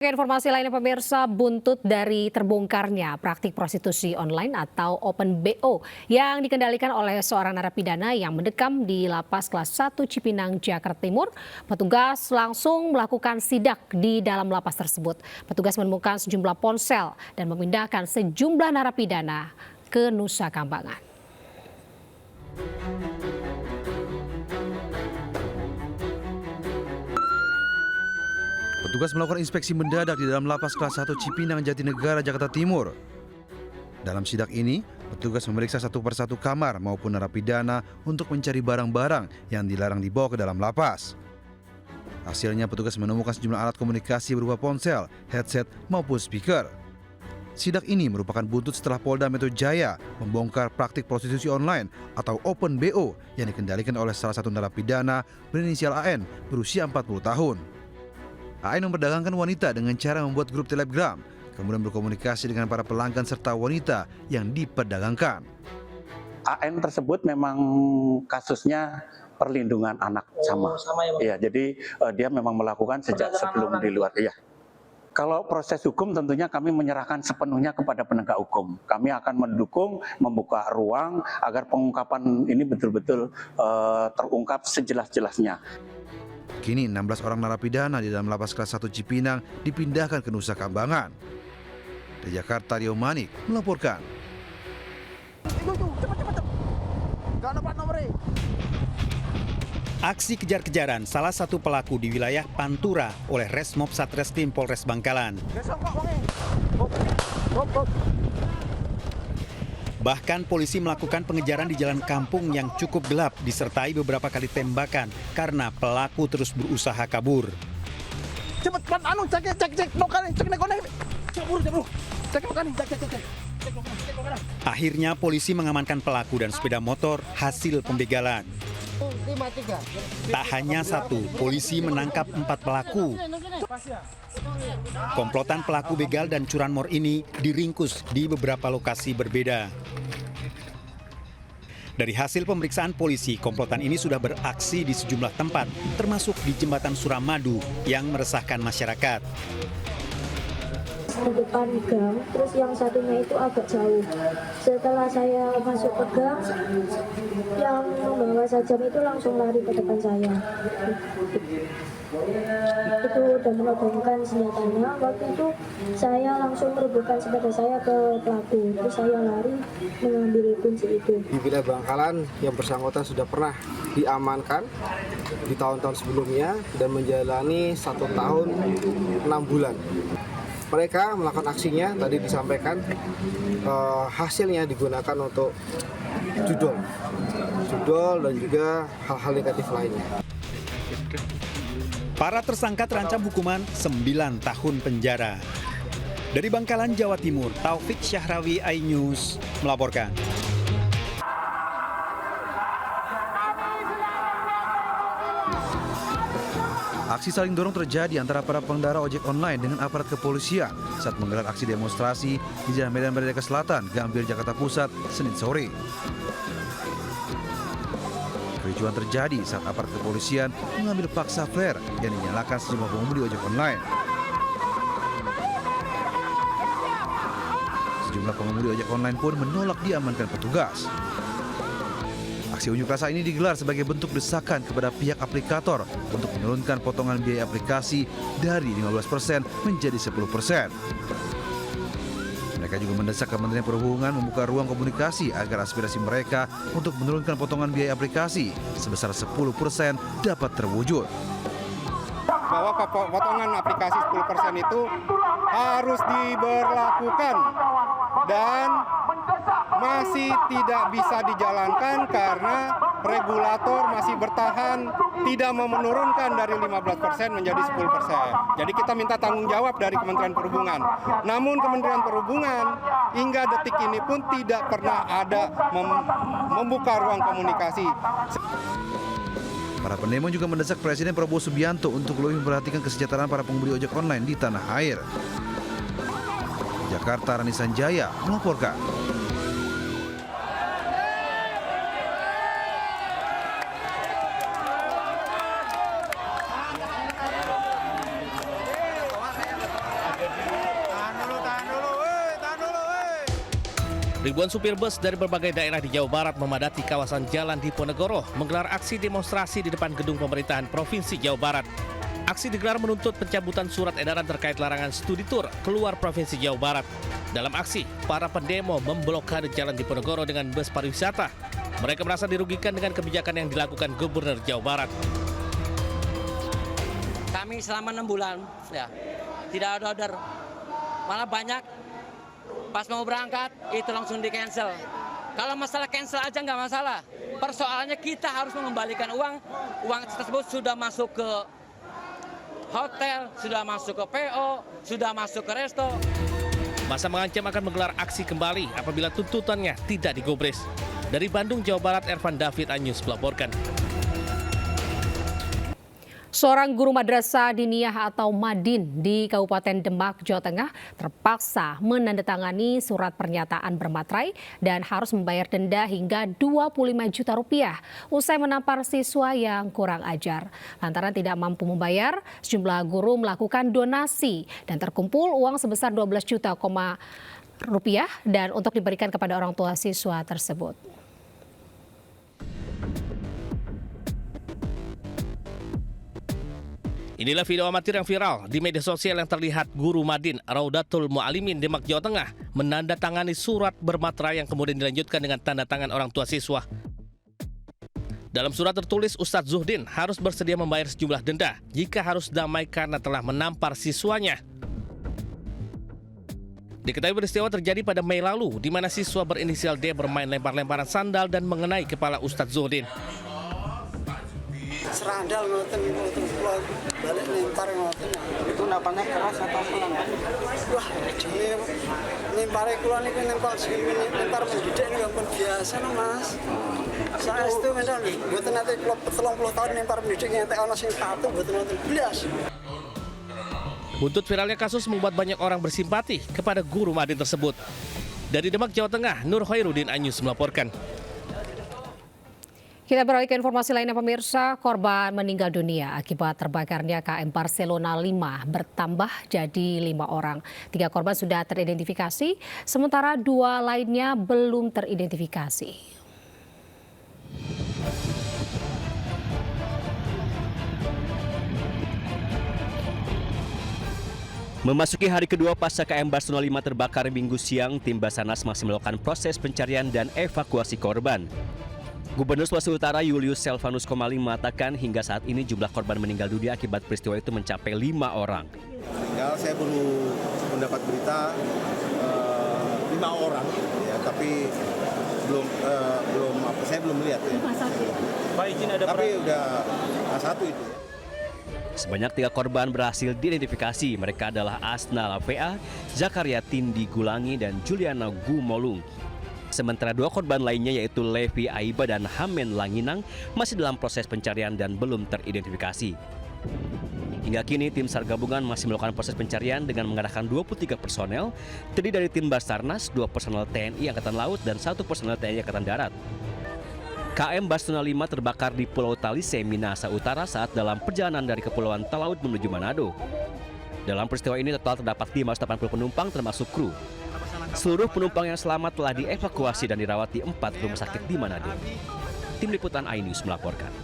Informasi lainnya pemirsa, buntut dari terbongkarnya praktik prostitusi online atau Open BO yang dikendalikan oleh seorang narapidana yang mendekam di Lapas Kelas 1 Cipinang, Jakarta Timur, petugas langsung melakukan sidak di dalam lapas tersebut. Petugas menemukan sejumlah ponsel dan memindahkan sejumlah narapidana ke Nusa Kambangan. Petugas melakukan inspeksi mendadak di dalam Lapas Kelas 1 Cipinang, Jatinegara, Jakarta Timur. Dalam sidak ini, petugas memeriksa satu persatu kamar maupun narapidana untuk mencari barang-barang yang dilarang dibawa ke dalam lapas. Hasilnya, petugas menemukan sejumlah alat komunikasi berupa ponsel, headset, maupun speaker. Sidak ini merupakan buntut setelah Polda Metro Jaya membongkar praktik prostitusi online atau Open BO yang dikendalikan oleh salah satu narapidana berinisial AN berusia 40 tahun. AN memperdagangkan wanita dengan cara membuat grup Telegram, kemudian berkomunikasi dengan para pelanggan serta wanita yang diperdagangkan. AN tersebut memang kasusnya perlindungan anak sama ya, jadi dia memang melakukan sejak sebelum di luar. Iya. Kalau proses hukum tentunya kami menyerahkan sepenuhnya kepada penegak hukum. Kami akan mendukung, membuka ruang agar pengungkapan ini betul-betul terungkap sejelas-jelasnya. Kini 16 orang narapidana di dalam Lapas Kelas 1 Cipinang dipindahkan ke Nusa Kambangan. Dari Jakarta, Rio Manik melaporkan. Aksi kejar-kejaran salah satu pelaku di wilayah Pantura oleh Resmob Satreskrim Polres Bangkalan. Bahkan polisi melakukan pengejaran di jalan kampung yang cukup gelap disertai beberapa kali tembakan karena pelaku terus berusaha kabur. Akhirnya polisi mengamankan pelaku dan sepeda motor hasil pembegalan. Tak hanya satu, polisi menangkap 4 pelaku. Komplotan pelaku begal dan curanmor ini diringkus di beberapa lokasi berbeda. Dari hasil pemeriksaan polisi, komplotan ini sudah beraksi di sejumlah tempat, termasuk di Jembatan Suramadu yang meresahkan masyarakat. Di depan gang, terus yang satunya itu agak jauh. Setelah saya masuk ke gang, yang membawa sajam itu langsung lari ke depan saya. Itu udah menodongkan senjatanya. Waktu itu saya langsung merebutkan sepeda saya ke pelaku. Terus saya lari mengambil kunci itu. Di wilayah Bangkalan yang bersangkutan sudah pernah diamankan di tahun-tahun sebelumnya dan menjalani 1 tahun 6 bulan. Mereka melakukan aksinya, tadi disampaikan hasilnya digunakan untuk judol dan juga hal-hal negatif lainnya. Para tersangka terancam hukuman 9 tahun penjara. Dari Bangkalan, Jawa Timur, Taufik Syahrawi, iNews melaporkan. Aksi saling dorong terjadi antara para pengendara ojek online dengan aparat kepolisian saat menggelar aksi demonstrasi di Jalan Medan Merdeka Selatan, Gambir, Jakarta Pusat, Senin sore. Kericuhan terjadi saat aparat kepolisian mengambil paksa flare yang dinyalakan sejumlah pengemudi ojek online. Sejumlah pengemudi ojek online pun menolak diamankan petugas. Aksi unjuk rasa ini digelar sebagai bentuk desakan kepada pihak aplikator untuk menurunkan potongan biaya aplikasi dari 15% menjadi 10%. Mereka juga mendesak Kementerian Perhubungan membuka ruang komunikasi agar aspirasi mereka untuk menurunkan potongan biaya aplikasi sebesar 10% dapat terwujud. Bahwa potongan aplikasi 10% itu harus diberlakukan dan masih tidak bisa dijalankan karena regulator masih bertahan tidak mau menurunkan dari 15% menjadi 10%. Jadi kita minta tanggung jawab dari Kementerian Perhubungan. Namun Kementerian Perhubungan hingga detik ini pun tidak pernah ada membuka ruang komunikasi. Para pendemo juga mendesak Presiden Prabowo Subianto untuk lebih memperhatikan kesejahteraan para pengemudi ojek online di tanah air. Jakarta, Rani Sanjaya melaporkan. Ribuan supir bus dari berbagai daerah di Jawa Barat memadati kawasan Jalan Diponegoro menggelar aksi demonstrasi di depan gedung pemerintahan Provinsi Jawa Barat. Aksi digelar menuntut pencabutan surat edaran terkait larangan studi tur keluar Provinsi Jawa Barat. Dalam aksi, para pendemo memblokade Jalan Diponegoro dengan bus pariwisata. Mereka merasa dirugikan dengan kebijakan yang dilakukan Gubernur Jawa Barat. Kami selama 6 bulan ya tidak ada order, malah banyak pas mau berangkat itu langsung di cancel. Kalau masalah cancel aja nggak masalah. Persoalannya kita harus mengembalikan uang tersebut sudah masuk ke hotel, sudah masuk ke PO, sudah masuk ke resto. Masa mengancam akan menggelar aksi kembali apabila tuntutannya tidak digubris. Dari Bandung, Jawa Barat, Ervan David, Anyus melaporkan. Seorang guru madrasah diniyah atau Madin di Kabupaten Demak, Jawa Tengah terpaksa menandatangani surat pernyataan bermaterai dan harus membayar denda hingga 25 juta rupiah usai menampar siswa yang kurang ajar. Lantaran tidak mampu membayar, sejumlah guru melakukan donasi dan terkumpul uang sebesar 12 juta rupiah dan untuk diberikan kepada orang tua siswa tersebut. Inilah video amatir yang viral di media sosial yang terlihat guru Madin Raudatul Mu'alimin Demak, Jawa Tengah menandatangani surat bermaterai yang kemudian dilanjutkan dengan tanda tangan orang tua siswa. Dalam surat tertulis Ustadz Zuhdin harus bersedia membayar sejumlah denda jika harus damai karena telah menampar siswanya. Diketahui peristiwa terjadi pada Mei lalu di mana siswa berinisial D bermain lempar-lemparan sandal dan mengenai kepala Ustadz Zuhdin. Serandal ngoten balik lempar ngoten. Itu napanya keras atau pelan? Wah, ini lempare kula niku nempel lempar mendidik niku ampun biasa no, Mas. Saestu mental mboten nate kula 30 tahun lempar mendidik nganti ana sing patuh mboten wonten blas. Buntut viralnya kasus membuat banyak orang bersimpati kepada guru Madin tersebut. Dari Demak, Jawa Tengah, Nur Khairuddin, Anyus melaporkan. Kita beralih ke informasi lainnya pemirsa, korban meninggal dunia akibat terbakarnya KM Barcelona 5 bertambah jadi 5 orang. 3 korban sudah teridentifikasi, sementara 2 lainnya belum teridentifikasi. Memasuki hari kedua pasca KM Barcelona 5 terbakar Minggu siang, tim Basarnas masih melakukan proses pencarian dan evakuasi korban. Gubernur Sulawesi Utara Julius Selvanus Komali mengatakan hingga saat ini jumlah korban meninggal dunia akibat peristiwa itu mencapai 5 orang. Ya, saya baru mendapat berita 5 orang, ya, tapi saya belum melihat. Ya. Tapi udah A1 itu. Sebanyak 3 korban berhasil diidentifikasi. Mereka adalah Asna VA, Zakaria Tindi Gulangi, dan Juliana Gumolung. Sementara 2 korban lainnya yaitu Levi Aiba dan Hamen Langinang masih dalam proses pencarian dan belum teridentifikasi. Hingga kini tim SAR gabungan masih melakukan proses pencarian dengan mengerahkan 23 personel, terdiri dari tim Basarnas, 2 personel TNI Angkatan Laut dan 1 personel TNI Angkatan Darat. KM Barcelona 5 terbakar di Pulau Talise, Minahasa Utara saat dalam perjalanan dari Kepulauan Talaut menuju Manado. Dalam peristiwa ini total terdapat 580 penumpang termasuk kru. Seluruh penumpang yang selamat telah dievakuasi dan dirawat di 4 rumah sakit di Manado. Tim Liputan iNews melaporkan.